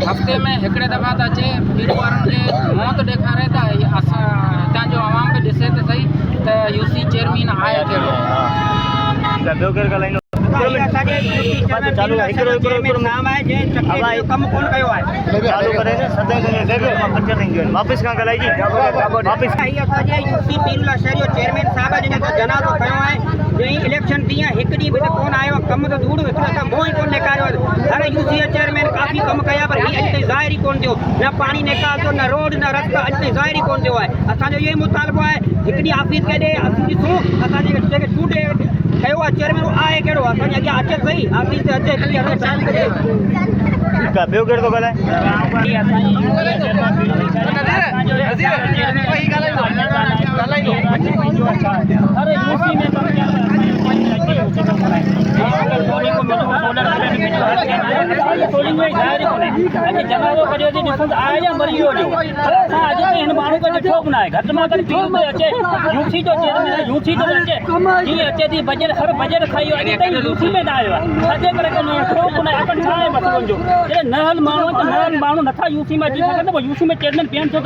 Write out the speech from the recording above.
हफ्ते में हिकड़े दफ़ा त अचे वीडियो वारनि खे मौत ॾेखारे त असां हितां जो आवाम बि ॾिसे त सही त यूसी चेयरमैन आहे कहिड़ो। ॿियो केरु ॻाल्हाईंदो? चालू आहे कमु कोन कयो आहे चालू करे न सदा वापसि खां ॻाल्हाइजी वापसि असांजे यूसी पीरुल्ला शहर जो चेयरमैन साहिब जंहिं जनाज़ो खयो आहे जंहिं इलेक्शन थी आहे हिकु ॾींहुं बि त कोन आयो कमु त दूर हिकिड़ो त मोह ई कोन ॾेखारियो हर यूसी चेयरमैन काफ़ी कमु कया पर हीअ अॼु ताईं ज़ाहिर ई कोन थियो न पाणी निकाल थियो न रोड न रस्ता अॼु ताईं ज़ाहिर ई कोन थियो आहे। असांजो इहो ई मुतालबो आहे हिकु ॾींहुं ऑफिस खे ॾे असीं ॾिसूं असांजे जेके चूंडे कयो आहे चेयरमैन उहो आहे कहिड़ो असांजे अॻियां अचे सही ऑफिस ते अचे टाइम करे। ॿियो केरु थो जनाज़ो कढियो थी ॾिसो आहे या मरी वियो अॼु ताईं हिन माण्हू खे ॾिठो बि न आहे घटि में घटि पीर में अचे यूसी जो चेयरमैन यूसी तो अचे जीअं अचे थी बजट हर बजट खाई अॼु ताईं यूसी में न आयो आहे छाजे करे कोन थोरो कोन आहे छा आहे मसइलो जो न हल माण्हू त न हल माण्हू नथा यूसी में अची सघनि त यूसी में चेयरमैन ॿियनि छो